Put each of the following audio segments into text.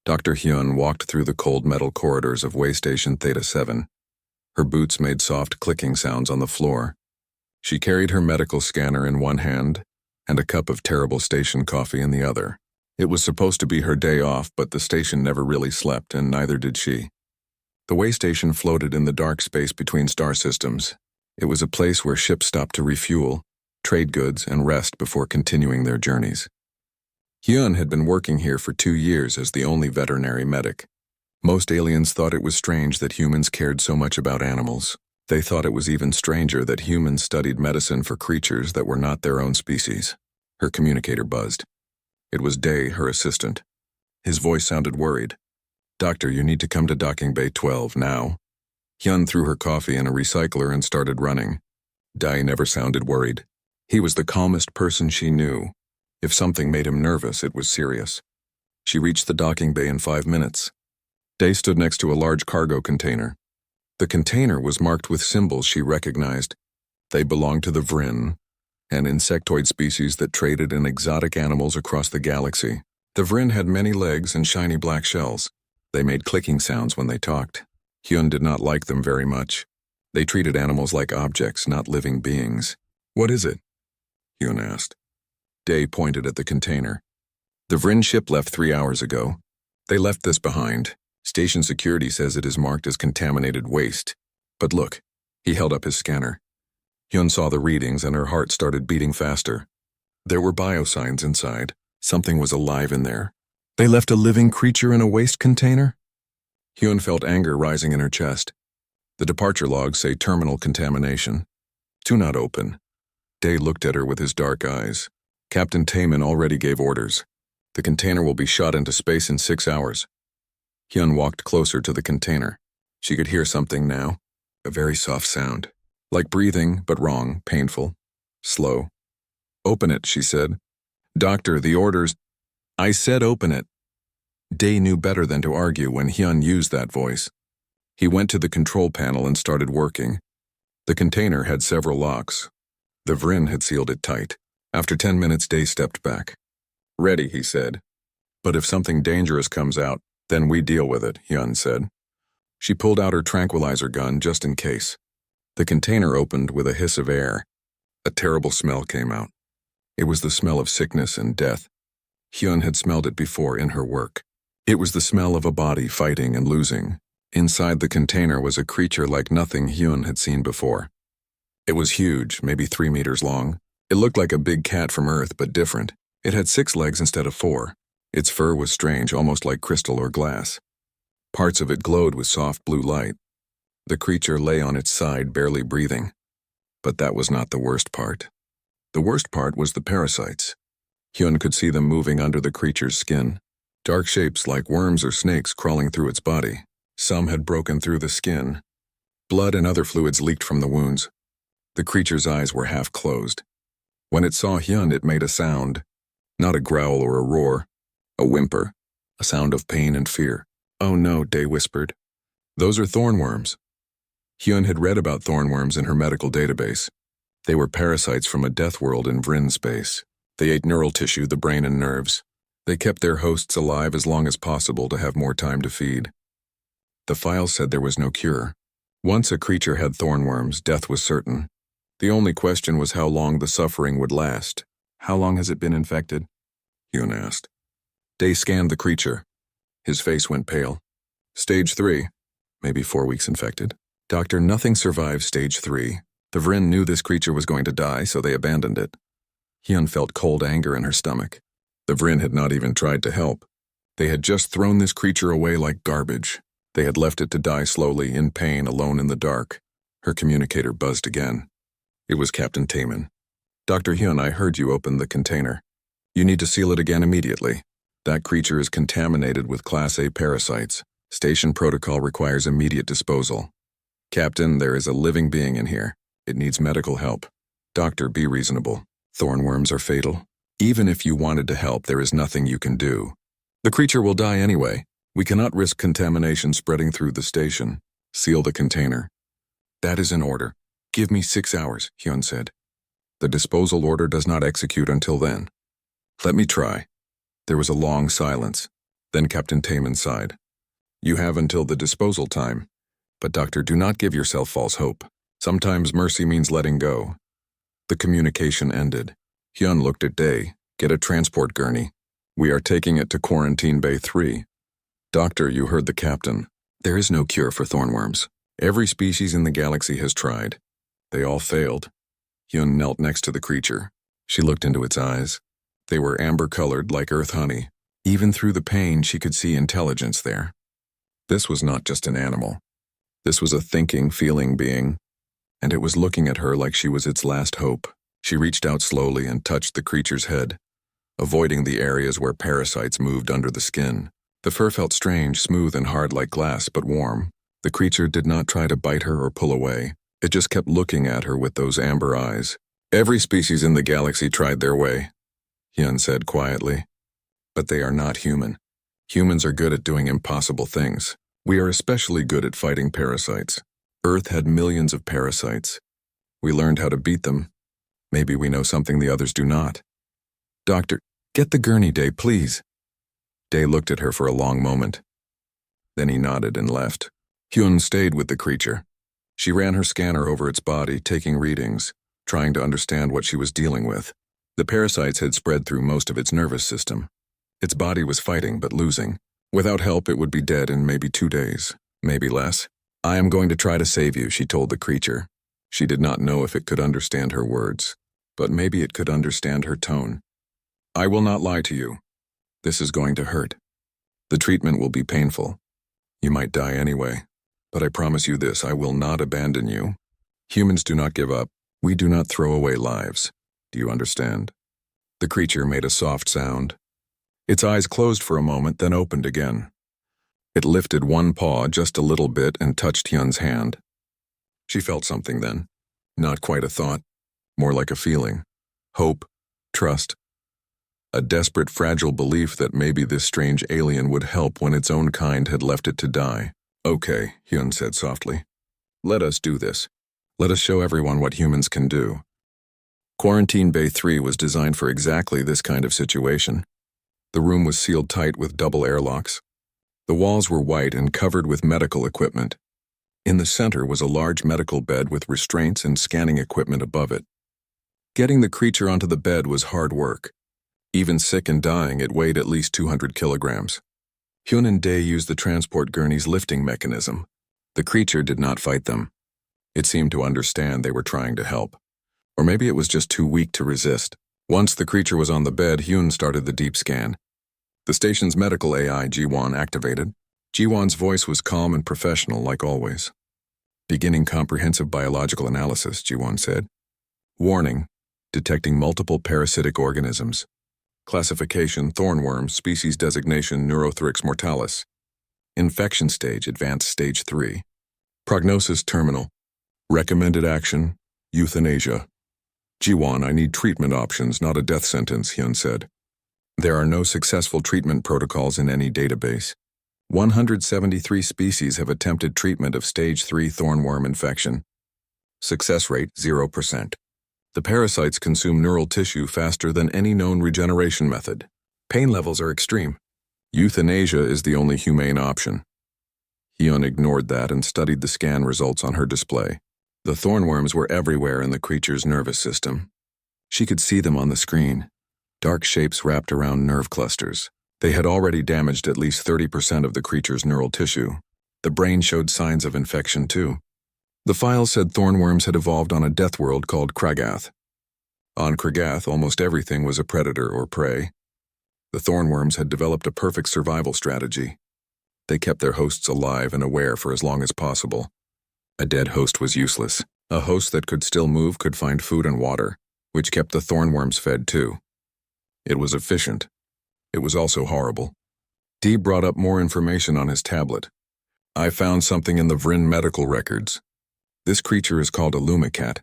Dr. Hyun walked through the cold metal corridors of Waystation Theta 7. Her boots made soft clicking sounds on the floor. She carried her medical scanner in one hand and a cup of terrible station coffee in the other. It was supposed to be her day off, but the station never really slept, and neither did she. The Waystation floated in the dark space between star systems. It was a place where ships stopped to refuel, trade goods, and rest before continuing their journeys. Hyun had been working here for 2 years as the only veterinary medic. Most aliens thought it was strange that humans cared so much about animals. They thought it was even stranger that humans studied medicine for creatures that were not their own species. Her communicator buzzed. It was Dae, her assistant. His voice sounded worried. "Doctor, you need to come to docking bay 12 now." Hyun threw her coffee in a recycler and started running. Dae never sounded worried. He was the calmest person she knew. If something made him nervous, it was serious. She reached the docking bay in 5 minutes. Dae stood next to a large cargo container. The container was marked with symbols she recognized. They belonged to the Vrin, an insectoid species that traded in exotic animals across the galaxy. The Vrin had many legs and shiny black shells. They made clicking sounds when they talked. Hyun did not like them very much. They treated animals like objects, not living beings. "What is it?" Hyun asked. Dae pointed at the container. "The Vrin ship left 3 hours ago. They left this behind. Station security says it is marked as contaminated waste. But look," he held up his scanner. Hyun saw the readings and her heart started beating faster. There were biosigns inside. Something was alive in there. They left a living creature in a waste container? Hyun felt anger rising in her chest. The departure logs say terminal contamination. "Do not open." Dae looked at her with his dark eyes. "Captain Taemin already gave orders. The container will be shot into space in 6 hours. Hyun walked closer to the container. She could hear something now. A very soft sound. Like breathing, but wrong, painful, slow. "Open it," she said. "Doctor, the orders—" "I said open it." Dae knew better than to argue when Hyun used that voice. He went to the control panel and started working. The container had several locks. The Vrin had sealed it tight. After 10 minutes, Dae stepped back. "Ready," he said. "But if something dangerous comes out, then we deal with it," Hyun said. She pulled out her tranquilizer gun just in case. The container opened with a hiss of air. A terrible smell came out. It was the smell of sickness and death. Hyun had smelled it before in her work. It was the smell of a body fighting and losing. Inside the container was a creature like nothing Hyun had seen before. It was huge, maybe 3 meters long. It looked like a big cat from Earth, but different. It had 6 legs instead of 4. Its fur was strange, almost like crystal or glass. Parts of it glowed with soft blue light. The creature lay on its side, barely breathing. But that was not the worst part. The worst part was the parasites. Hyun could see them moving under the creature's skin. Dark shapes like worms or snakes crawling through its body. Some had broken through the skin. Blood and other fluids leaked from the wounds. The creature's eyes were half closed. When it saw Hyun, it made a sound. Not a growl or a roar. A whimper. A sound of pain and fear. "Oh no," Dae whispered. "Those are thornworms." Hyun had read about thornworms in her medical database. They were parasites from a death world in Vrin space. They ate neural tissue, the brain and nerves. They kept their hosts alive as long as possible to have more time to feed. The file said there was no cure. Once a creature had thornworms, death was certain. The only question was how long the suffering would last. "How long has it been infected?" Hyun asked. Dae scanned the creature. His face went pale. "Stage 3. Maybe 4 weeks infected." "Doctor, nothing survives stage 3. The Vrin knew this creature was going to die, so they abandoned it." Hyun felt cold anger in her stomach. The Vrin had not even tried to help. They had just thrown this creature away like garbage. They had left it to die slowly, in pain, alone in the dark. Her communicator buzzed again. It was Captain Taemin. "Dr. Hyun, I heard you open the container. You need to seal it again immediately. That creature is contaminated with Class A parasites. Station protocol requires immediate disposal. Captain, there is a living being in here. It needs medical help. Doctor, be reasonable. Thornworms are fatal. Even if you wanted to help, there is nothing you can do. The creature will die anyway. We cannot risk contamination spreading through the station. Seal the container." "That is an order. Give me 6 hours," Hyun said. "The disposal order does not execute until then." "Let me try." There was a long silence. Then Captain Taman sighed. You have until the disposal time. But doctor, do not give yourself false hope. Sometimes mercy means letting go. The communication ended. Hyun looked at Dae. Get a transport gurney. We are taking it to Quarantine Bay 3. Doctor, you heard the captain. There is no cure for thornworms. Every species in the galaxy has tried. They all failed. Hyun knelt next to the creature. She looked into its eyes. They were amber-colored like earth honey. Even through the pain, she could see intelligence there. This was not just an animal. This was a thinking, feeling being, and it was looking at her like she was its last hope. She reached out slowly and touched the creature's head, avoiding the areas where parasites moved under the skin. The fur felt strange, smooth and hard like glass, but warm. The creature did not try to bite her or pull away. It just kept looking at her with those amber eyes. Every species in the galaxy tried their way, Hyun said quietly. But they are not human. Humans are good at doing impossible things. We are especially good at fighting parasites. Earth had millions of parasites. We learned how to beat them. Maybe we know something the others do not. Doctor, get the gurney, Dae, please. Dae looked at her for a long moment. Then he nodded and left. Hyun stayed with the creature. She ran her scanner over its body, taking readings, trying to understand what she was dealing with. The parasites had spread through most of its nervous system. Its body was fighting but losing. Without help, it would be dead in maybe 2 days, maybe less. I am going to try to save you, she told the creature. She did not know if it could understand her words, but maybe it could understand her tone. I will not lie to you. This is going to hurt. The treatment will be painful. You might die anyway, but I promise you this, I will not abandon you. Humans do not give up. We do not throw away lives. Do you understand? The creature made a soft sound. Its eyes closed for a moment, then opened again. It lifted one paw just a little bit and touched Hyun's hand. She felt something then. Not quite a thought, more like a feeling. Hope, trust. A desperate, fragile belief that maybe this strange alien would help when its own kind had left it to die. Okay, Hyun said softly. Let us do this. Let us show everyone what humans can do. Quarantine Bay 3 was designed for exactly this kind of situation. The room was sealed tight with double airlocks. The walls were white and covered with medical equipment. In the center was a large medical bed with restraints and scanning equipment above it. Getting the creature onto the bed was hard work. Even sick and dying, it weighed at least 200 kilograms. Hyun and Dae used the transport gurney's lifting mechanism. The creature did not fight them. It seemed to understand they were trying to help. Or maybe it was just too weak to resist. Once the creature was on the bed, Hyun started the deep scan. The station's medical AI, Jiwon, activated. Jiwon's voice was calm and professional, like always. Beginning comprehensive biological analysis, Jiwon said. Warning, detecting multiple parasitic organisms. Classification, thornworm, species designation, Neurothrix mortalis. Infection stage, advanced stage 3. Prognosis, terminal. Recommended action, euthanasia. Jiwon, I need treatment options, not a death sentence, Hyun said. There are no successful treatment protocols in any database. 173 species have attempted treatment of stage 3 thornworm infection. Success rate, 0%. The parasites consume neural tissue faster than any known regeneration method. Pain levels are extreme. Euthanasia is the only humane option. Hyun ignored that and studied the scan results on her display. The thornworms were everywhere in the creature's nervous system. She could see them on the screen. Dark shapes wrapped around nerve clusters. They had already damaged at least 30% of the creature's neural tissue. The brain showed signs of infection too. The file said thornworms had evolved on a death world called Kragath. On Kragath, almost everything was a predator or prey. The thornworms had developed a perfect survival strategy. They kept their hosts alive and aware for as long as possible. A dead host was useless. A host that could still move could find food and water, which kept the thornworms fed too. It was efficient. It was also horrible. Dee brought up more information on his tablet. I found something in the Vryn medical records. This creature is called a Lumicat.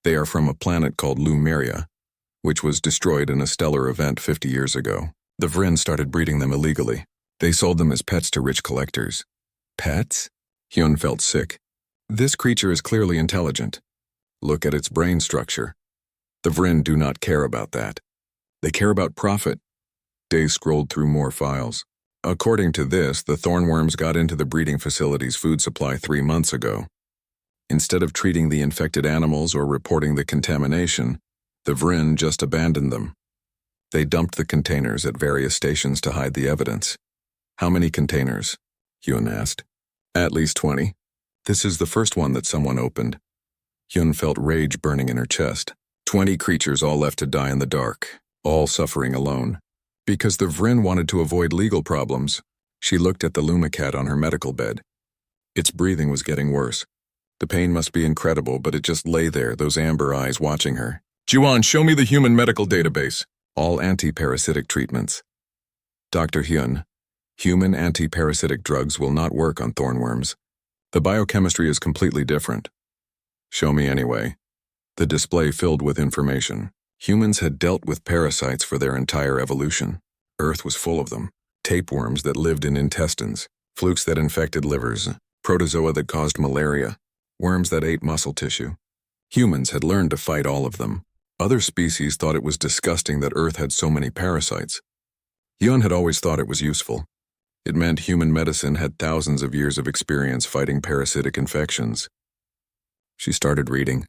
They are from a planet called Lumeria, which was destroyed in a stellar event 50 years ago. The Vryn started breeding them illegally. They sold them as pets to rich collectors. Pets? Hyun felt sick. This creature is clearly intelligent. Look at its brain structure. The Vryn do not care about that. They care about profit. Dae scrolled through more files. According to this, the thornworms got into the breeding facility's food supply 3 months ago. Instead of treating the infected animals or reporting the contamination, the Vrin just abandoned them. They dumped the containers at various stations to hide the evidence. How many containers? Hyun asked. At least 20. This is the first one that someone opened. Hyun felt rage burning in her chest. 20 creatures all left to die in the dark, all suffering alone. Because the Vrin wanted to avoid legal problems, she looked at the Lumacat on her medical bed. Its breathing was getting worse. The pain must be incredible, but it just lay there, those amber eyes watching her. Jiwon, show me the human medical database. All anti-parasitic treatments. Dr. Hyun, human anti-parasitic drugs will not work on thornworms. The biochemistry is completely different. Show me anyway. The display filled with information. Humans had dealt with parasites for their entire evolution. Earth was full of them. Tapeworms that lived in intestines, flukes that infected livers, protozoa that caused malaria, worms that ate muscle tissue. Humans had learned to fight all of them. Other species thought it was disgusting that Earth had so many parasites. Hyun had always thought it was useful. It meant human medicine had thousands of years of experience fighting parasitic infections. She started reading.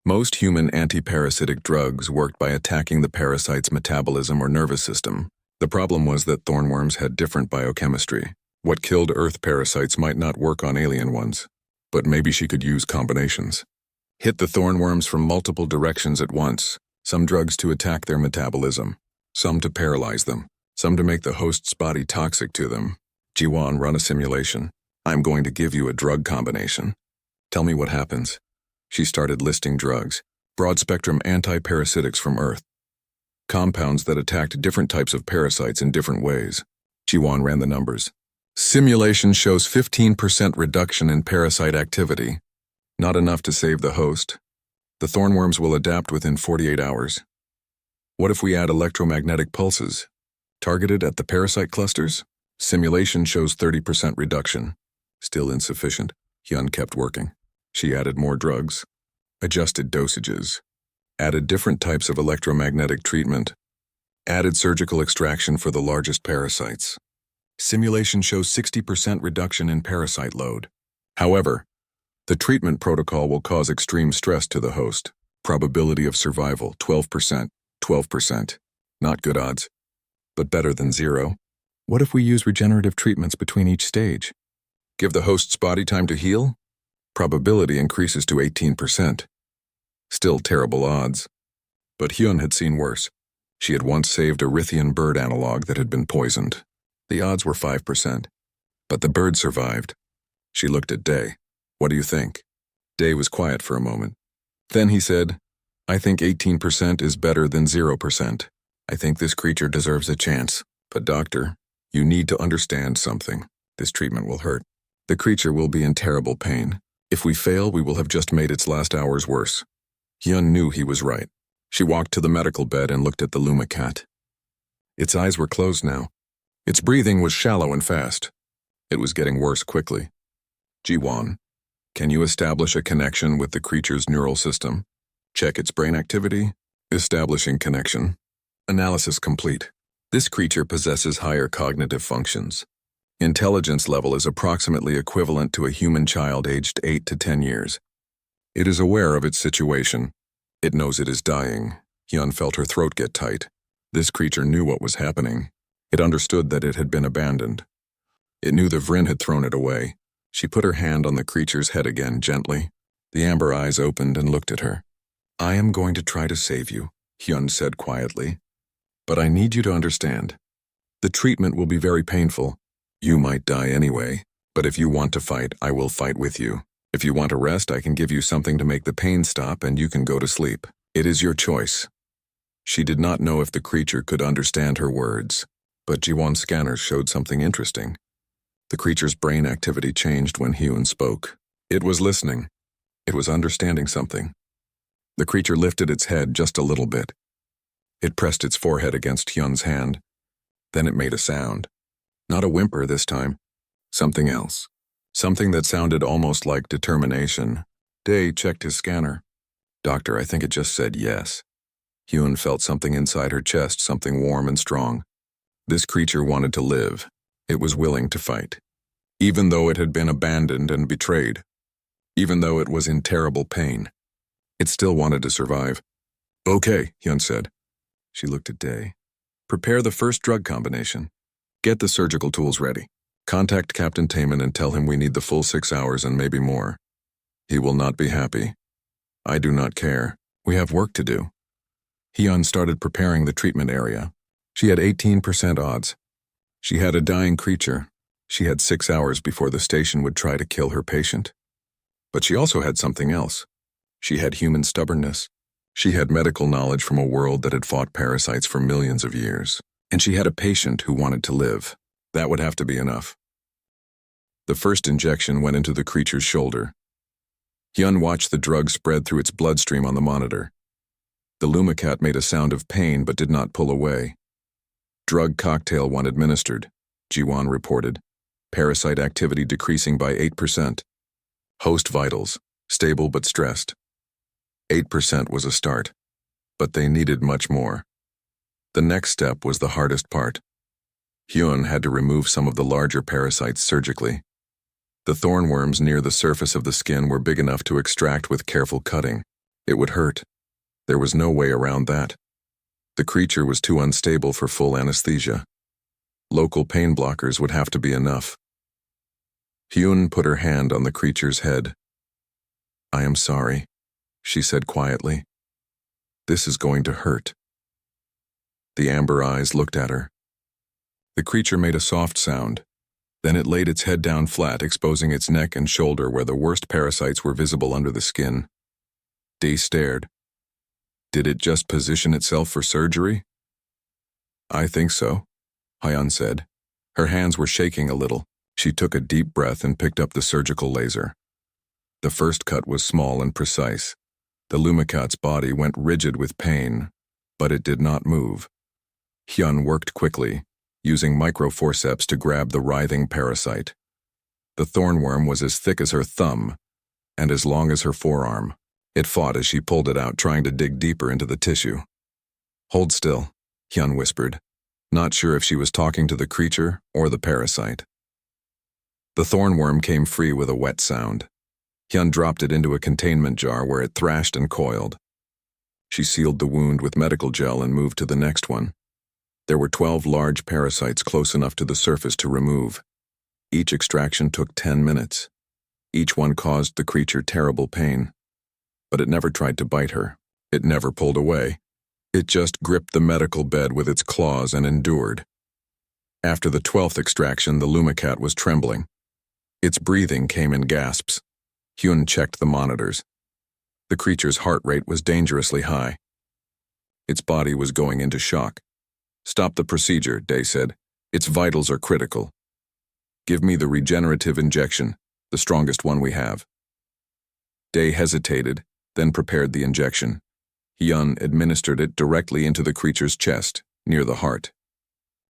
Most human anti-parasitic drugs worked by attacking the parasite's metabolism or nervous system. The problem was that thornworms had different biochemistry. What killed Earth parasites might not work on alien ones, but maybe she could use combinations. Hit the thornworms from multiple directions at once, some drugs to attack their metabolism, some to paralyze them, some to make the host's body toxic to them. Jiwon, run a simulation. I'm going to give you a drug combination. Tell me what happens. She started listing drugs, broad-spectrum anti-parasitics from Earth. Compounds that attacked different types of parasites in different ways. Jiwon ran the numbers. Simulation shows 15% reduction in parasite activity. Not enough to save the host. The thornworms will adapt within 48 hours. What if we add electromagnetic pulses? Targeted at the parasite clusters? Simulation shows 30% reduction. Still insufficient. Hyun kept working. She added more drugs, adjusted dosages, added different types of electromagnetic treatment, added surgical extraction for the largest parasites. Simulation shows 60% reduction in parasite load. However, the treatment protocol will cause extreme stress to the host. Probability of survival, 12%. 12%. Not good odds, but better than zero. What if we use regenerative treatments between each stage? Give the host's body time to heal? Probability increases to 18%. Still terrible odds. But Hyun had seen worse. She had once saved a Rhythian bird analog that had been poisoned. The odds were 5%. But the bird survived. She looked at Day. What do you think? Day was quiet for a moment. Then he said, I think 18% is better than 0%. I think this creature deserves a chance. But doctor, you need to understand something. This treatment will hurt. The creature will be in terrible pain. If we fail, we will have just made its last hours worse. Hyun knew he was right. She walked to the medical bed and looked at the Lumacat. Its eyes were closed now. Its breathing was shallow and fast. It was getting worse quickly. Jiwon, can you establish a connection with the creature's neural system? Check its brain activity. Establishing connection. Analysis complete. This creature possesses higher cognitive functions. Intelligence level is approximately equivalent to a human child aged 8 to 10 years. It is aware of its situation. It knows it is dying. Hyun felt her throat get tight. This creature knew what was happening. It understood that it had been abandoned. It knew the Vrin had thrown it away. She put her hand on the creature's head again, gently. The amber eyes opened and looked at her. I am going to try to save you, Hyun said quietly. But I need you to understand. The treatment will be very painful. You might die anyway, but if you want to fight, I will fight with you. If you want to rest, I can give you something to make the pain stop and you can go to sleep. It is your choice. She did not know if the creature could understand her words, but Jiwon's scanners showed something interesting. The creature's brain activity changed when Hyun spoke. It was listening. It was understanding something. The creature lifted its head just a little bit. It pressed its forehead against Hyun's hand. Then it made a sound. Not a whimper this time. Something else. Something that sounded almost like determination. Day checked his scanner. Doctor, I think it just said yes. Hyun felt something inside her chest, something warm and strong. This creature wanted to live. It was willing to fight, even though it had been abandoned and betrayed. Even though it was in terrible pain, it still wanted to survive. Okay, Hyun said. She looked at Dae. Prepare the first drug combination. Get the surgical tools ready. Contact Captain Taman and tell him we need the full 6 hours and maybe more. He will not be happy. I do not care. We have work to do. Hyun started preparing the treatment area. She had 18% odds. She had a dying creature. She had 6 hours before the station would try to kill her patient. But she also had something else. She had human stubbornness. She had medical knowledge from a world that had fought parasites for millions of years. And she had a patient who wanted to live. That would have to be enough. The first injection went into the creature's shoulder. Hyun watched the drug spread through its bloodstream on the monitor. The Lumacat made a sound of pain but did not pull away. Drug cocktail 1 administered, Ji-won reported. Parasite activity decreasing by 8%. Host vitals, stable but stressed. 8% was a start, but they needed much more. The next step was the hardest part. Hyun had to remove some of the larger parasites surgically. The thornworms near the surface of the skin were big enough to extract with careful cutting. It would hurt. There was no way around that. The creature was too unstable for full anesthesia. Local pain blockers would have to be enough. Hyun put her hand on the creature's head. I am sorry, she said quietly. This is going to hurt. The amber eyes looked at her. The creature made a soft sound. Then it laid its head down flat, exposing its neck and shoulder where the worst parasites were visible under the skin. Dae stared. Did it just position itself for surgery? I think so, Hyun said. Her hands were shaking a little. She took a deep breath and picked up the surgical laser. The first cut was small and precise. The Lumacat's body went rigid with pain, but it did not move. Hyun worked quickly, using microforceps to grab the writhing parasite. The thornworm was as thick as her thumb and as long as her forearm. It fought as she pulled it out, trying to dig deeper into the tissue. Hold still, Hyun whispered, not sure if she was talking to the creature or the parasite. The thornworm came free with a wet sound. Hyun dropped it into a containment jar where it thrashed and coiled. She sealed the wound with medical gel and moved to the next one. There were 12 large parasites close enough to the surface to remove. Each extraction took 10 minutes. Each one caused the creature terrible pain. But it never tried to bite her. It never pulled away. It just gripped the medical bed with its claws and endured. After the 12th extraction, the Lumacat was trembling. Its breathing came in gasps. Hyun checked the monitors. The creature's heart rate was dangerously high. Its body was going into shock. Stop the procedure, Dae said. Its vitals are critical. Give me the regenerative injection, the strongest one we have. Dae hesitated, then prepared the injection. Hyun administered it directly into the creature's chest, near the heart.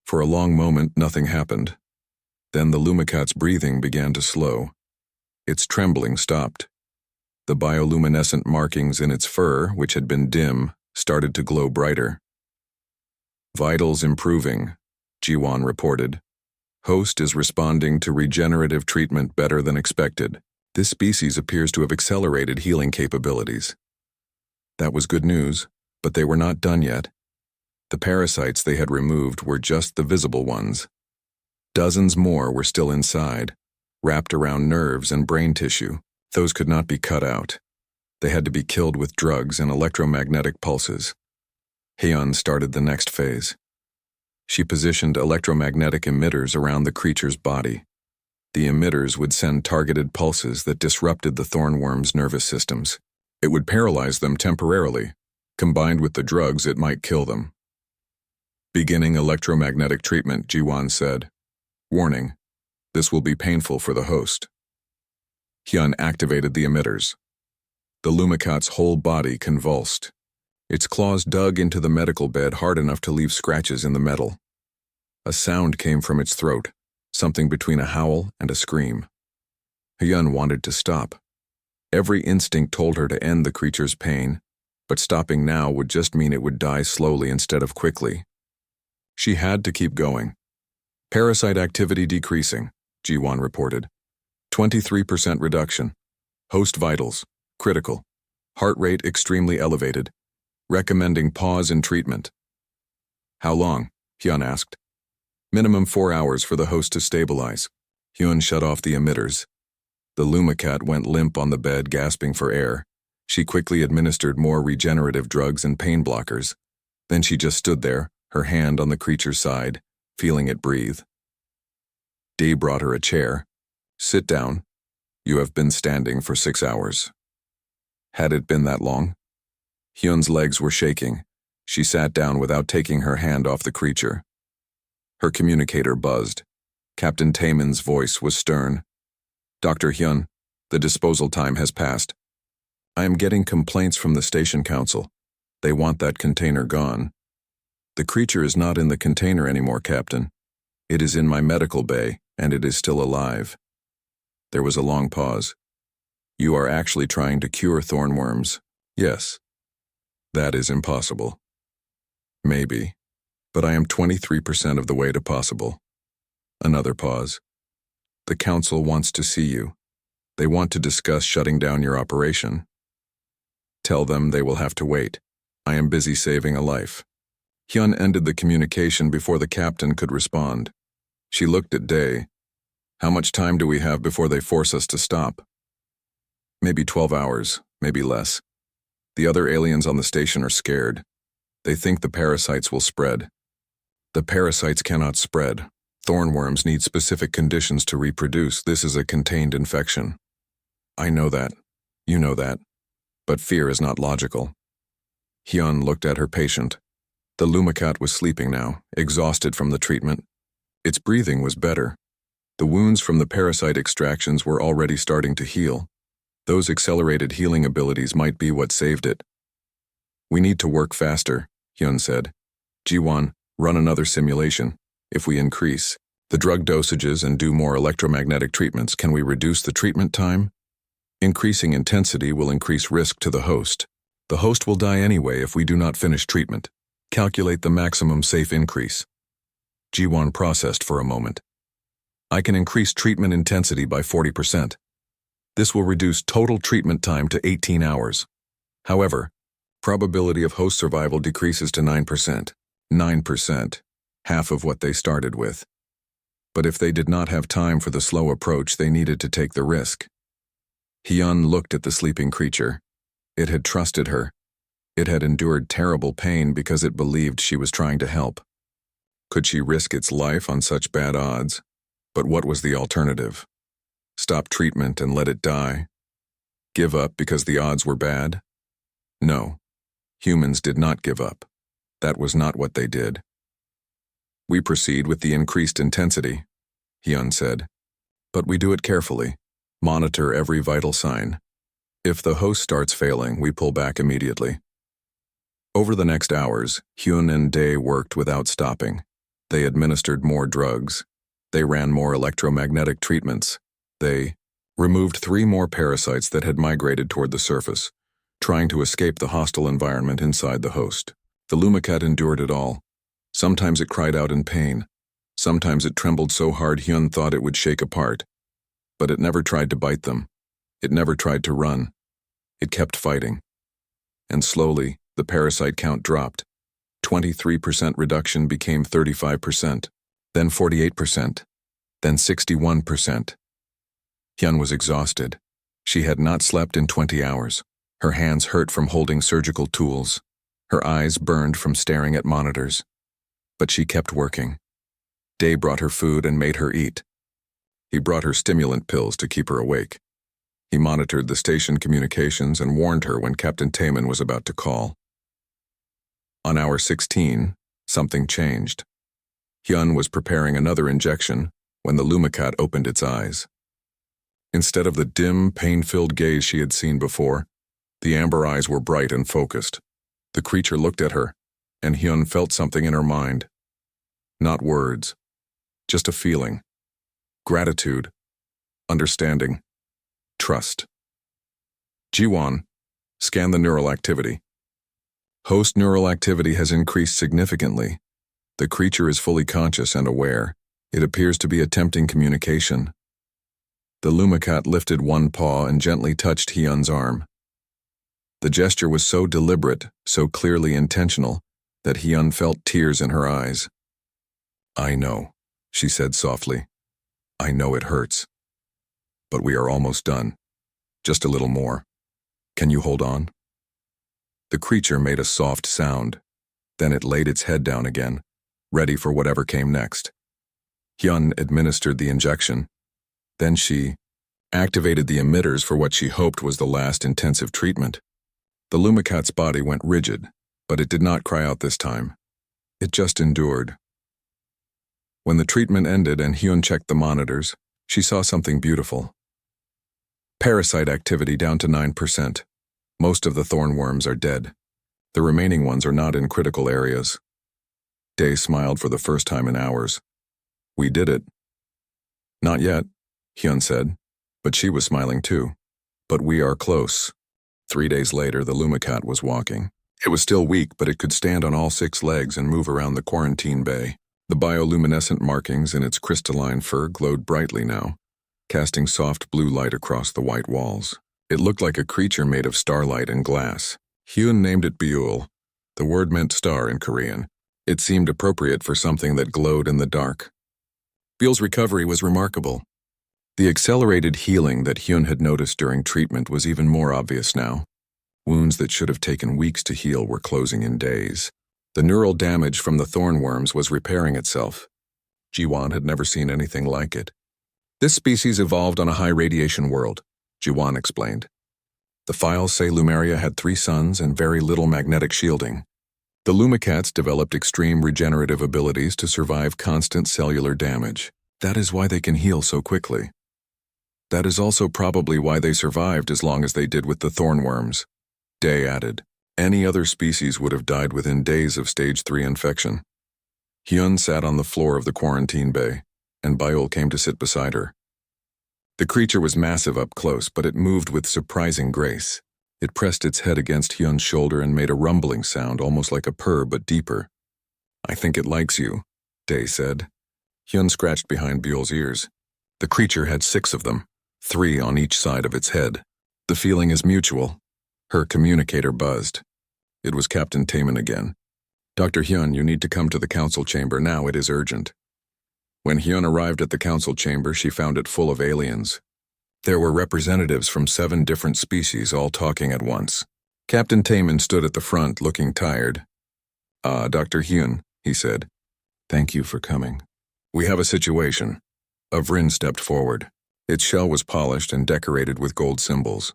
For a long moment, nothing happened. Then the Lumacat's breathing began to slow. Its trembling stopped. The bioluminescent markings in its fur, which had been dim, started to glow brighter. Vitals improving, Ji-won reported. Host is responding to regenerative treatment better than expected. This species appears to have accelerated healing capabilities. That was good news, but they were not done yet. The parasites they had removed were just the visible ones. Dozens more were still inside, wrapped around nerves and brain tissue. Those could not be cut out. They had to be killed with drugs and electromagnetic pulses. Hyun started the next phase. She positioned electromagnetic emitters around the creature's body. The emitters would send targeted pulses that disrupted the thornworm's nervous systems. It would paralyze them temporarily. Combined with the drugs, it might kill them. Beginning electromagnetic treatment, Ji-won said. Warning, this will be painful for the host. Hyun activated the emitters. The Lumacat's whole body convulsed. Its claws dug into the medical bed hard enough to leave scratches in the metal. A sound came from its throat, something between a howl and a scream. Hyun wanted to stop. Every instinct told her to end the creature's pain, but stopping now would just mean it would die slowly instead of quickly. She had to keep going. Parasite activity decreasing, G1 reported. 23% reduction. Host vitals, critical. Heart rate extremely elevated. Recommending pause in treatment. How long? Hyun asked. Minimum 4 hours for the host to stabilize. Hyun shut off the emitters. The Lumacat went limp on the bed, gasping for air. She quickly administered more regenerative drugs and pain blockers. Then she just stood there, her hand on the creature's side, feeling it breathe. Dee brought her a chair. Sit down. You have been standing for 6 hours. Had it been that long? Hyun's legs were shaking. She sat down without taking her hand off the creature. Her communicator buzzed. Captain Taemin's voice was stern. Dr. Hyun, the disposal time has passed. I am getting complaints from the station council. They want that container gone. The creature is not in the container anymore, Captain. It is in my medical bay, and it is still alive. There was a long pause. You are actually trying to cure thornworms? Yes. That is impossible. Maybe. But I am 23% of the way to possible. Another pause. The council wants to see you. They want to discuss shutting down your operation. Tell them they will have to wait. I am busy saving a life. Hyun ended the communication before the captain could respond. She looked at Dae. How much time do we have before they force us to stop? Maybe 12 hours, maybe less. The other aliens on the station are scared. They think the parasites will spread. The parasites cannot spread. Thornworms need specific conditions to reproduce. This is a contained infection. I know that. You know that. But fear is not logical. Hyun looked at her patient. The Lumacat was sleeping now, exhausted from the treatment. Its breathing was better. The wounds from the parasite extractions were already starting to heal. Those accelerated healing abilities might be what saved it. We need to work faster, Hyun said. Ji-won, run another simulation. If we increase the drug dosages and do more electromagnetic treatments, can we reduce the treatment time? Increasing intensity will increase risk to the host. The host will die anyway if we do not finish treatment. Calculate the maximum safe increase. Ji-won processed for a moment. I can increase treatment intensity by 40%. This will reduce total treatment time to 18 hours. However, probability of host survival decreases to 9%. 9%, half of what they started with. But if they did not have time for the slow approach, they needed to take the risk. Hyun looked at the sleeping creature. It had trusted her. It had endured terrible pain because it believed she was trying to help. Could she risk its life on such bad odds? But what was the alternative? Stop treatment and let it die? Give up because the odds were bad? No. Humans did not give up. That was not what they did. We proceed with the increased intensity, Hyun said. But we do it carefully. Monitor every vital sign. If the host starts failing, we pull back immediately. Over the next hours, Hyun and Dae worked without stopping. They administered more drugs. They ran more electromagnetic treatments. They removed 3 more parasites that had migrated toward the surface, trying to escape the hostile environment inside the host. The Lumacat endured it all. Sometimes it cried out in pain. Sometimes it trembled so hard Hyun thought it would shake apart. But it never tried to bite them. It never tried to run. It kept fighting. And slowly, the parasite count dropped. 23% reduction became 35%, then 48%, then 61%. Hyun was exhausted. She had not slept in 20 hours. Her hands hurt from holding surgical tools. Her eyes burned from staring at monitors. But she kept working. Dae brought her food and made her eat. He brought her stimulant pills to keep her awake. He monitored the station communications and warned her when Captain Taemin was about to call. On hour 16, something changed. Hyun was preparing another injection when the Lumacat opened its eyes. Instead of the dim, pain-filled gaze she had seen before, the amber eyes were bright and focused. The creature looked at her, and Hyun felt something in her mind. Not words, just a feeling. Gratitude, understanding, trust. Ji-won, scan the neural activity. Host neural activity has increased significantly. The creature is fully conscious and aware. It appears to be attempting communication. The Lumacat lifted one paw and gently touched Hyun's arm. The gesture was so deliberate, so clearly intentional, that Hyun felt tears in her eyes. "I know," she said softly. "I know it hurts. But we are almost done. Just a little more. Can you hold on?" The creature made a soft sound. Then it laid its head down again, ready for whatever came next. Hyun administered the injection. Then she activated the emitters for what she hoped was the last intensive treatment. The Lumacat's body went rigid, but it did not cry out this time. It just endured. When the treatment ended and Hyun checked the monitors, she saw something beautiful. Parasite activity down to 9%. Most of the thornworms are dead. The remaining ones are not in critical areas. Day smiled for the first time in hours. "We did it." "Not yet," Hyun said, but she was smiling too. "But we are close." 3 days later, the Lumacat was walking. It was still weak, but it could stand on all 6 legs and move around the quarantine bay. The bioluminescent markings in its crystalline fur glowed brightly now, casting soft blue light across the white walls. It looked like a creature made of starlight and glass. Hyun named it Byul. The word meant star in Korean. It seemed appropriate for something that glowed in the dark. Byul's recovery was remarkable. The accelerated healing that Hyun had noticed during treatment was even more obvious now. Wounds that should have taken weeks to heal were closing in days. The neural damage from the thornworms was repairing itself. Jiwon had never seen anything like it. "This species evolved on a high-radiation world," Jiwon explained. "The files say Lumeria had 3 suns and very little magnetic shielding. The Lumacats developed extreme regenerative abilities to survive constant cellular damage. That is why they can heal so quickly. That is also probably why they survived as long as they did with the thornworms." Day added, "Any other species would have died within days of stage 3 infection." Hyun sat on the floor of the quarantine bay, and Byul came to sit beside her. The creature was massive up close, but it moved with surprising grace. It pressed its head against Hyun's shoulder and made a rumbling sound, almost like a purr but deeper. "I think it likes you," Day said. Hyun scratched behind Byul's ears. The creature had 6 of them, 3 on each side of its head. "The feeling is mutual." Her communicator buzzed. It was Captain Taman again. "Dr. Hyun, you need to come to the council chamber now. It is urgent." When Hyun arrived at the council chamber, she found it full of aliens. There were representatives from 7 different species, all talking at once. Captain Taman stood at the front, looking tired. Dr. Hyun," he said. "Thank you for coming. We have a situation." A Vrin stepped forward. Its shell was polished and decorated with gold symbols.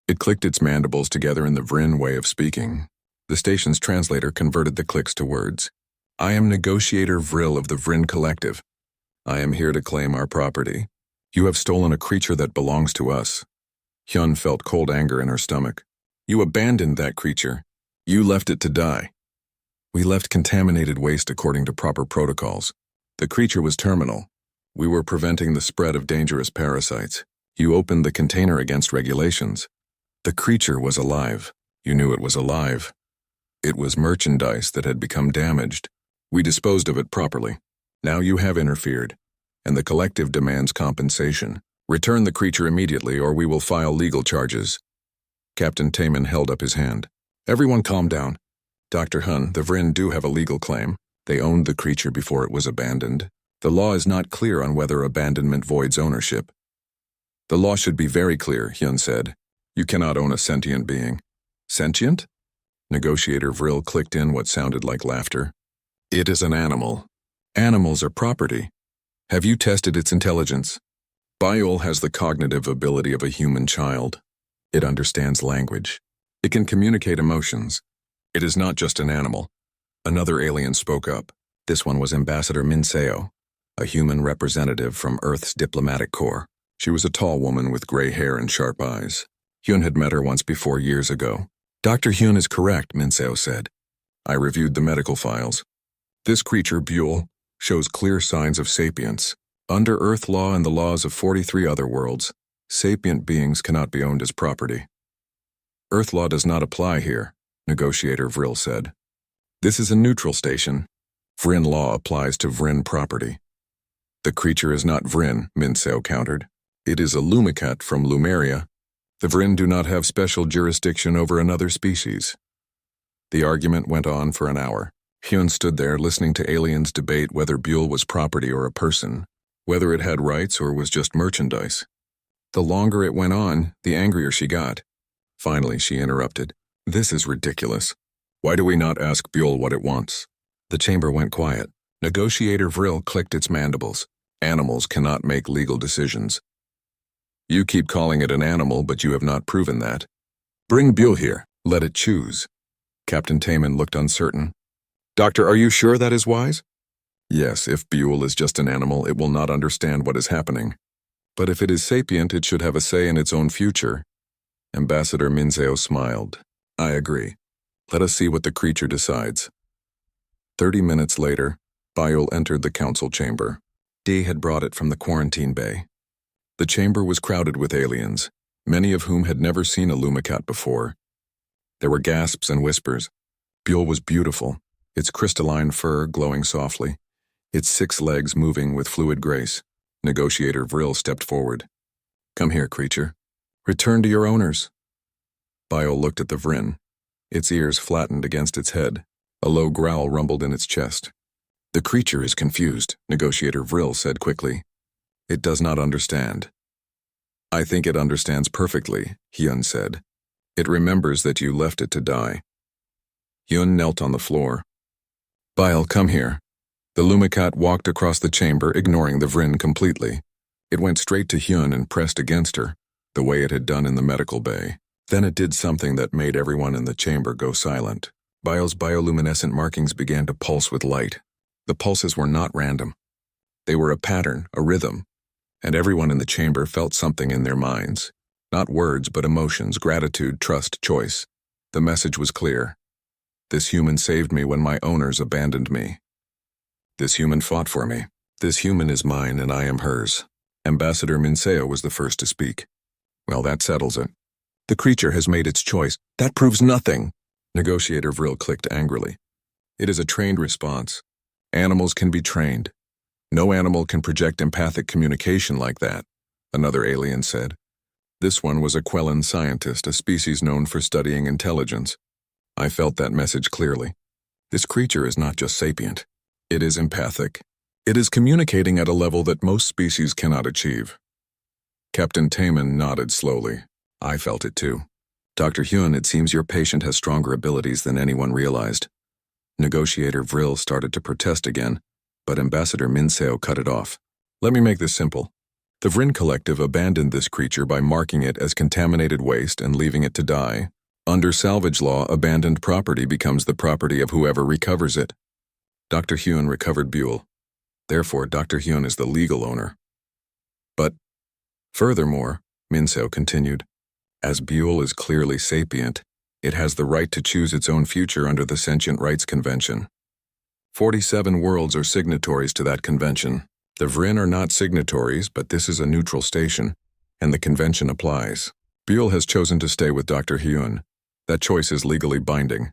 It clicked its mandibles together in the Vrin way of speaking. The station's translator converted the clicks to words. "I am Negotiator Vril of the Vrin Collective. I am here to claim our property. You have stolen a creature that belongs to us." Hyun felt cold anger in her stomach. "You abandoned that creature. You left it to die." "We left contaminated waste according to proper protocols. The creature was terminal. We were preventing the spread of dangerous parasites. You opened the container against regulations. The creature was alive. You knew it was alive. It was merchandise that had become damaged. We disposed of it properly. Now you have interfered, and the collective demands compensation. Return the creature immediately or we will file legal charges." Captain Taman held up his hand. "Everyone calm down. Dr. Hun, the Vrin do have a legal claim. They owned the creature before it was abandoned. The law is not clear on whether abandonment voids ownership." "The law should be very clear," Hyun said. "You cannot own a sentient being." "Sentient?" Negotiator Vril clicked in what sounded like laughter. "It is an animal. Animals are property. Have you tested its intelligence? Byul has the cognitive ability of a human child. It understands language. It can communicate emotions. It is not just an animal." Another alien spoke up. This one was Ambassador Minseo, a human representative from Earth's diplomatic corps. She was a tall woman with gray hair and sharp eyes. Hyun had met her once before years ago. "Dr. Hyun is correct," Minseo said. "I reviewed the medical files. This creature, Byul, shows clear signs of sapience. Under Earth law and the laws of 43 other worlds, sapient beings cannot be owned as property." "Earth law does not apply here," Negotiator Vril said. "This is a neutral station. Vrin law applies to Vrin property." The creature is not Vryn, Minseo countered. It is a Lumicat from Lumeria. The Vryn do not have special jurisdiction over another species. The argument went on for an hour. Hyun stood there listening to aliens debate whether Buell was property or a person, whether it had rights or was just merchandise. The longer it went on, the angrier she got. Finally, she interrupted. This is ridiculous. Why do we not ask Buell what it wants? The chamber went quiet. Negotiator Vril clicked its mandibles. Animals cannot make legal decisions. You keep calling it an animal, but you have not proven that. Bring Buell here. Let it choose. Captain Taman looked uncertain. Doctor, are you sure that is wise? Yes, if Buell is just an animal, it will not understand what is happening. But if it is sapient, it should have a say in its own future. Ambassador Minseo smiled. I agree. Let us see what the creature decides. 30 minutes later, Buell entered the council chamber. Dee had brought it from the quarantine bay. The chamber was crowded with aliens, many of whom had never seen a Lumicat before. There were gasps and whispers. Buell was beautiful, its crystalline fur glowing softly, its 6 legs moving with fluid grace. Negotiator Vril stepped forward. Come here, creature. Return to your owners. Buell looked at the Vryn. Its ears flattened against its head. A low growl rumbled in its chest. The creature is confused, Negotiator Vril said quickly. It does not understand. I think it understands perfectly, Hyun said. It remembers that you left it to die. Hyun knelt on the floor. Buell, come here. The Lumicat walked across the chamber, ignoring the Vryn completely. It went straight to Hyun and pressed against her, the way it had done in the medical bay. Then it did something that made everyone in the chamber go silent. Buell's bioluminescent markings began to pulse with light. The pulses were not random. They were a pattern, a rhythm, and everyone in the chamber felt something in their minds. Not words, but emotions, gratitude, trust, choice. The message was clear. This human saved me when my owners abandoned me. This human fought for me. This human is mine and I am hers. Ambassador Minseo was the first to speak. Well, that settles it. The creature has made its choice. That proves nothing. Negotiator Vril clicked angrily. It is a trained response. Animals can be trained. No animal can project empathic communication like that, another alien said. This one was a Quellan scientist, a species known for studying intelligence. I felt that message clearly. This creature is not just sapient. It is empathic. It is communicating at a level that most species cannot achieve. Captain Taman nodded slowly. I felt it too. Dr. Hyun, it seems your patient has stronger abilities than anyone realized. Negotiator Vril started to protest again, but Ambassador Minseo cut it off. Let me make this simple. The Vryn Collective abandoned this creature by marking it as contaminated waste and leaving it to die. Under salvage law, abandoned property becomes the property of whoever recovers it. Dr. Hyun recovered Buell. Therefore, Dr. Hyun is the legal owner. But, furthermore, Minseo continued, as Buell is clearly sapient, it has the right to choose its own future under the Sentient Rights Convention. 47 worlds are signatories to that convention. The Vryn are not signatories, but this is a neutral station, and the convention applies. Buell has chosen to stay with Dr. Hyun. That choice is legally binding.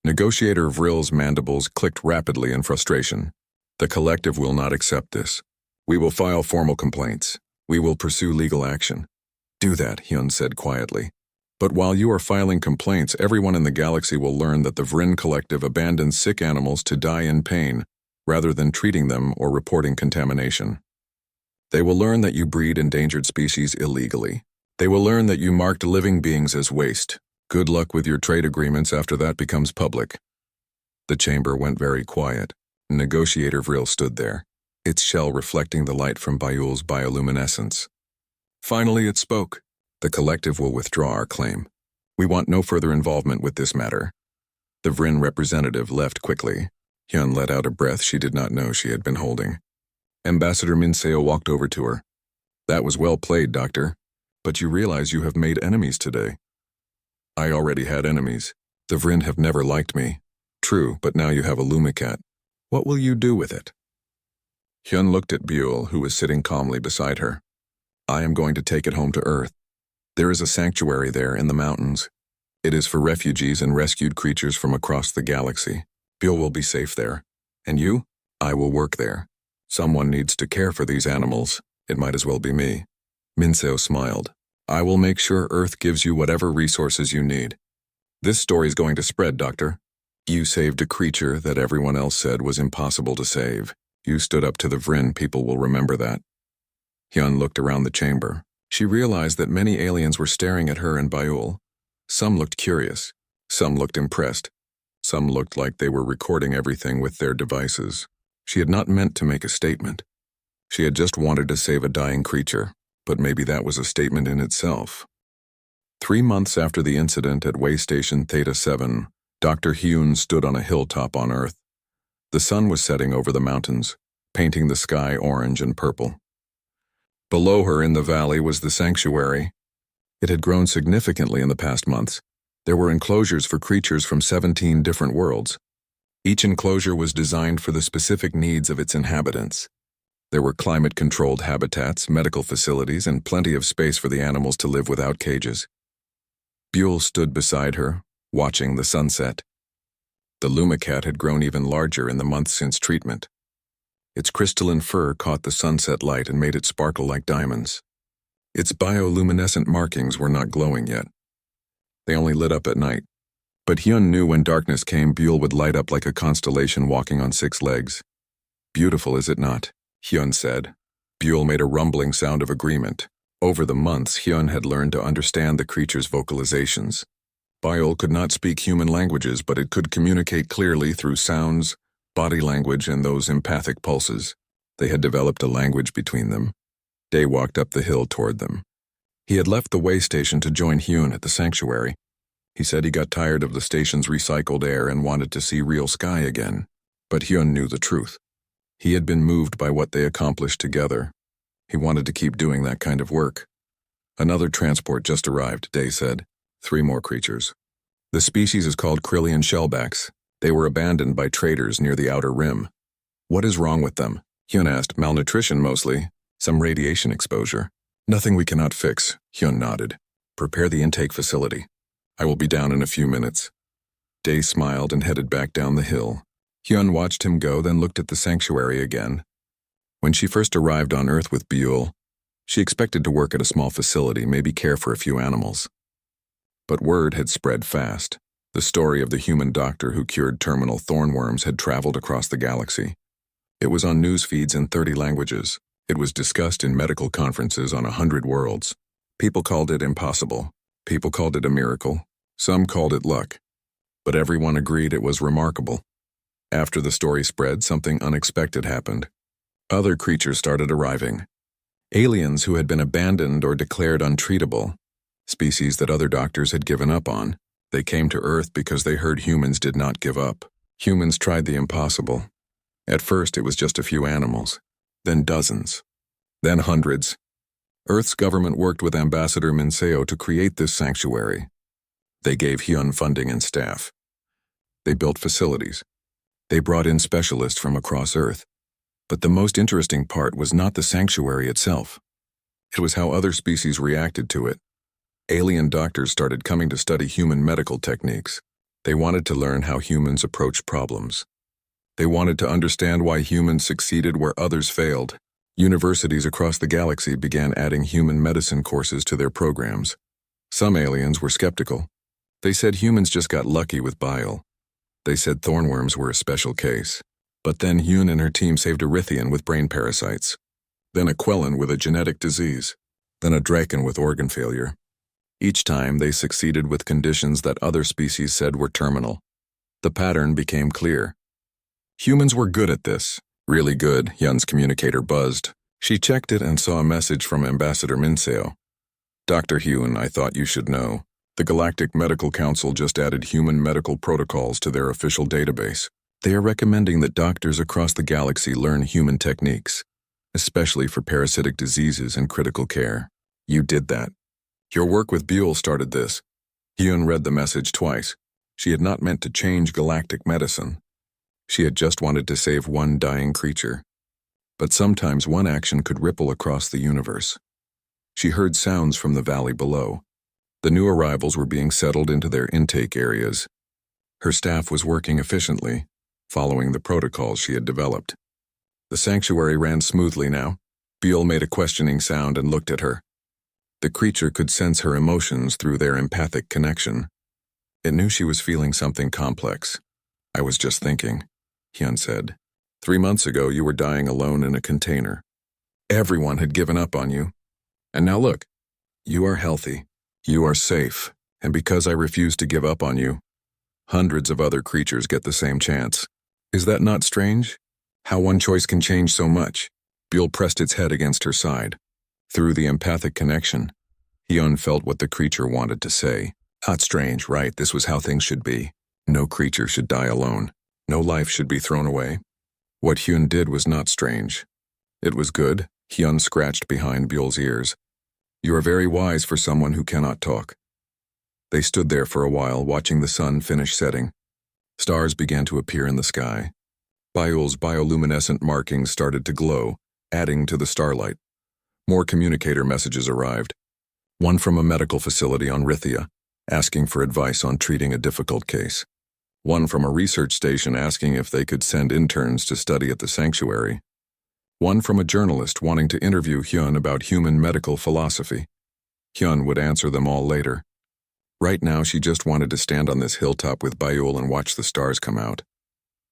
Negotiator Vril's mandibles clicked rapidly in frustration. The collective will not accept this. We will file formal complaints. We will pursue legal action. Do that, Hyun said quietly. But while you are filing complaints, everyone in the galaxy will learn that the Vryn Collective abandons sick animals to die in pain, rather than treating them or reporting contamination. They will learn that you breed endangered species illegally. They will learn that you marked living beings as waste. Good luck with your trade agreements after that becomes public. The chamber went very quiet. Negotiator Vril stood there, its shell reflecting the light from Buell's bioluminescence. Finally it spoke. The collective will withdraw our claim. We want no further involvement with this matter. The Vryn representative left quickly. Hyun let out a breath she did not know she had been holding. Ambassador Minseo walked over to her. That was well played, Doctor. But you realize you have made enemies today. I already had enemies. The Vryn have never liked me. True, but now you have a Lumicat. What will you do with it? Hyun looked at Buell, who was sitting calmly beside her. I am going to take it home to Earth. There is a sanctuary there in the mountains. It is for refugees and rescued creatures from across the galaxy. Buell will be safe there. And you? I will work there. Someone needs to care for these animals. It might as well be me. Minseo smiled. I will make sure Earth gives you whatever resources you need. This story's going to spread, Doctor. You saved a creature that everyone else said was impossible to save. You stood up to the Vryn. People will remember that. Hyun looked around the chamber. She realized that many aliens were staring at her and Byul. Some looked curious. Some looked impressed. Some looked like they were recording everything with their devices. She had not meant to make a statement. She had just wanted to save a dying creature, but maybe that was a statement in itself. 3 months after the incident at Way Station Theta 7, Dr. Hyun stood on a hilltop on Earth. The sun was setting over the mountains, painting the sky orange and purple. Below her in the valley was the sanctuary. It had grown significantly in the past months. There were enclosures for creatures from 17 different worlds. Each enclosure was designed for the specific needs of its inhabitants. There were climate-controlled habitats, medical facilities, and plenty of space for the animals to live without cages. Buell stood beside her, watching the sunset. The Lumacat had grown even larger in the months since treatment. Its crystalline fur caught the sunset light and made it sparkle like diamonds. Its bioluminescent markings were not glowing yet. They only lit up at night. But Hyun knew when darkness came, Buell would light up like a constellation walking on 6 legs. Beautiful, is it not? Hyun said. Buell made a rumbling sound of agreement. Over the months, Hyun had learned to understand the creature's vocalizations. Byul could not speak human languages, but it could communicate clearly through sounds, body language, and those empathic pulses. They had developed a language between them. Day walked up the hill toward them. He had left the way station to join Hyun at the sanctuary. He said he got tired of the station's recycled air and wanted to see real sky again. But Hyun knew the truth. He had been moved by what they accomplished together. He wanted to keep doing that kind of work. Another transport just arrived, Day said. 3 more creatures. The species is called Krillian shellbacks. They were abandoned by traders near the outer rim. What is wrong with them? Hyun asked. Malnutrition mostly. Some radiation exposure. Nothing we cannot fix, Hyun nodded. Prepare the intake facility. I will be down in a few minutes. Day smiled and headed back down the hill. Hyun watched him go, then looked at the sanctuary again. When she first arrived on Earth with Buell, she expected to work at a small facility, maybe care for a few animals. But word had spread fast. The story of the human doctor who cured terminal thornworms had traveled across the galaxy. It was on news feeds in 30 languages. It was discussed in medical conferences on 100 worlds. People called it impossible. People called it a miracle. Some called it luck. But everyone agreed it was remarkable. After the story spread, something unexpected happened. Other creatures started arriving. Aliens who had been abandoned or declared untreatable. Species that other doctors had given up on. They came to Earth because they heard humans did not give up. Humans tried the impossible. At first, it was just a few animals. Then dozens. Then hundreds. Earth's government worked with Ambassador Minseo to create this sanctuary. They gave Hyun funding and staff. They built facilities. They brought in specialists from across Earth. But the most interesting part was not the sanctuary itself. It was how other species reacted to it. Alien doctors started coming to study human medical techniques. They wanted to learn how humans approach problems. They wanted to understand why humans succeeded where others failed. Universities across the galaxy began adding human medicine courses to their programs. Some aliens were skeptical. They said humans just got lucky with bile. They said thornworms were a special case. But then Hyun and her team saved a Rithian with brain parasites. Then a Quellan with a genetic disease. Then a Draken with organ failure. Each time they succeeded with conditions that other species said were terminal. The pattern became clear. Humans were good at this. Really good, Hyun's communicator buzzed. She checked it and saw a message from Ambassador Minseo. Dr. Hyun, I thought you should know. The Galactic Medical Council just added human medical protocols to their official database. They are recommending that doctors across the galaxy learn human techniques, especially for parasitic diseases and critical care. You did that. Your work with Buell started this. Hyun read the message twice. She had not meant to change galactic medicine. She had just wanted to save one dying creature. But sometimes one action could ripple across the universe. She heard sounds from the valley below. The new arrivals were being settled into their intake areas. Her staff was working efficiently, following the protocols she had developed. The sanctuary ran smoothly now. Beale made a questioning sound and looked at her. The creature could sense her emotions through their empathic connection. It knew she was feeling something complex. I was just thinking, Hyun said. 3 months ago, you were dying alone in a container. Everyone had given up on you. And now look, you are healthy. You are safe. And because I refuse to give up on you, hundreds of other creatures get the same chance. Is that not strange? How one choice can change so much? Beale pressed its head against her side. Through the empathic connection, Hyun felt what the creature wanted to say. Not strange, right? This was how things should be. No creature should die alone. No life should be thrown away. What Hyun did was not strange. It was good. Hyun scratched behind Beale's ears. You are very wise for someone who cannot talk. They stood there for a while, watching the sun finish setting. Stars began to appear in the sky. Beale's bioluminescent markings started to glow, adding to the starlight. More communicator messages arrived. One from a medical facility on Rithia, asking for advice on treating a difficult case. One from a research station asking if they could send interns to study at the sanctuary. One from a journalist wanting to interview Hyun about human medical philosophy. Hyun would answer them all later. Right now, she just wanted to stand on this hilltop with Beale and watch the stars come out.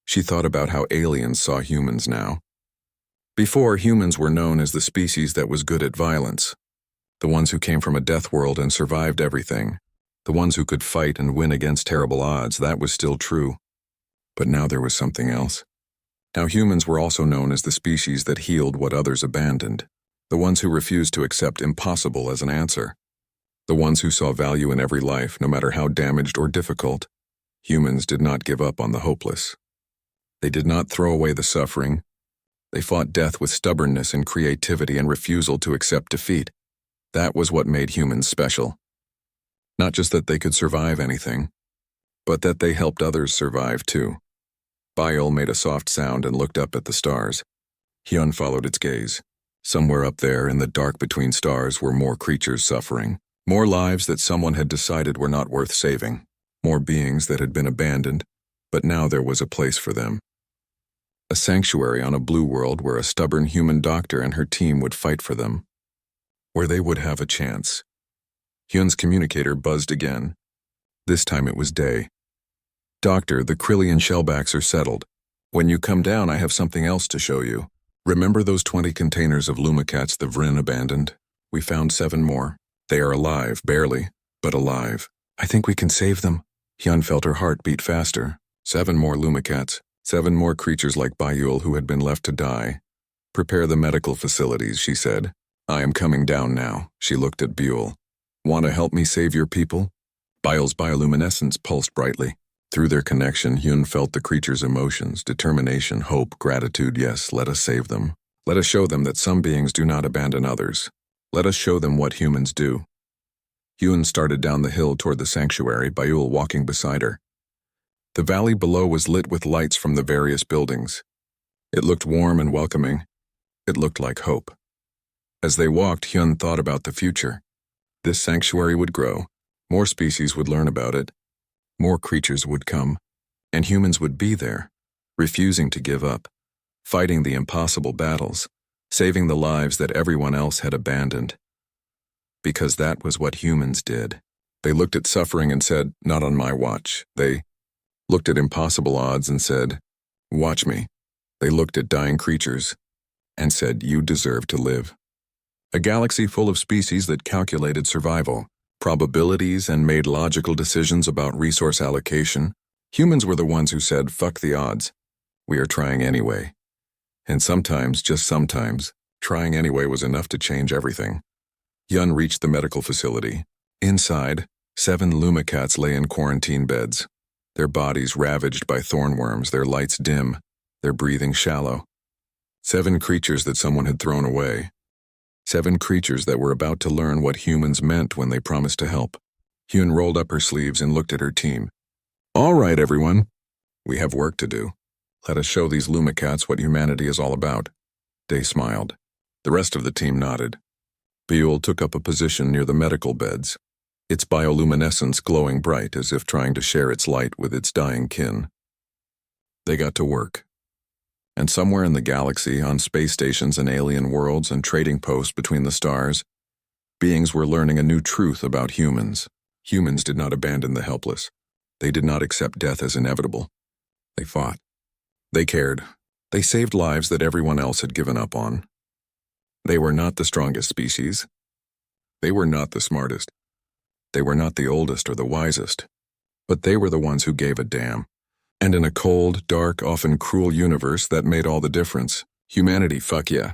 She thought about how aliens saw humans now. Before, humans were known as the species that was good at violence. The ones who came from a death world and survived everything. The ones who could fight and win against terrible odds, that was still true. But now there was something else. Now humans were also known as the species that healed what others abandoned. The ones who refused to accept impossible as an answer. The ones who saw value in every life, no matter how damaged or difficult. Humans did not give up on the hopeless. They did not throw away the suffering. They fought death with stubbornness and creativity and refusal to accept defeat. That was what made humans special. Not just that they could survive anything, but that they helped others survive too. Beale made a soft sound and looked up at the stars. Hyun followed its gaze. Somewhere up there in the dark between stars were more creatures suffering. More lives that someone had decided were not worth saving. More beings that had been abandoned, but now there was a place for them. A sanctuary on a blue world where a stubborn human doctor and her team would fight for them. Where they would have a chance. Hyun's communicator buzzed again. This time it was day. Doctor, the Krillian shellbacks are settled. When you come down, I have something else to show you. Remember those 20 containers of Lumacats the Vryn abandoned? We found 7 more. They are alive, barely, but alive. I think we can save them. Hyun felt her heart beat faster. 7 more Lumacats. 7 more creatures like Beale who had been left to die. Prepare the medical facilities, she said. I am coming down now. She looked at Beale. Want to help me save your people? Beale's bioluminescence pulsed brightly. Through their connection, Hyun felt the creature's emotions, determination, hope, gratitude. Yes, let us save them. Let us show them that some beings do not abandon others. Let us show them what humans do. Hyun started down the hill toward the sanctuary, Beale walking beside her. The valley below was lit with lights from the various buildings. It looked warm and welcoming. It looked like hope. As they walked, Hyun thought about the future. This sanctuary would grow. More species would learn about it. More creatures would come. And humans would be there, refusing to give up, fighting the impossible battles, saving the lives that everyone else had abandoned. Because that was what humans did. They looked at suffering and said, not on my watch. They looked at impossible odds and said, watch me. They looked at dying creatures and said, you deserve to live. A galaxy full of species that calculated survival, probabilities, and made logical decisions about resource allocation. Humans were the ones who said, fuck the odds. We are trying anyway. And sometimes, just sometimes, trying anyway was enough to change everything. Hyun reached the medical facility. Inside, 7 Lumacats lay in quarantine beds. Their bodies ravaged by thornworms, their lights dim, their breathing shallow. 7 creatures that someone had thrown away. 7 creatures that were about to learn what humans meant when they promised to help. Hyun rolled up her sleeves and looked at her team. All right, everyone. We have work to do. Let us show these Lumacats what humanity is all about. Day smiled. The rest of the team nodded. Beale took up a position near the medical beds, its bioluminescence glowing bright as if trying to share its light with its dying kin. They got to work. And somewhere in the galaxy, on space stations and alien worlds and trading posts between the stars, beings were learning a new truth about humans. Humans did not abandon the helpless. They did not accept death as inevitable. They fought. They cared. They saved lives that everyone else had given up on. They were not the strongest species. They were not the smartest. They were not the oldest or the wisest. But they were the ones who gave a damn. And in a cold, dark, often cruel universe, that made all the difference. Humanity, fuck yeah.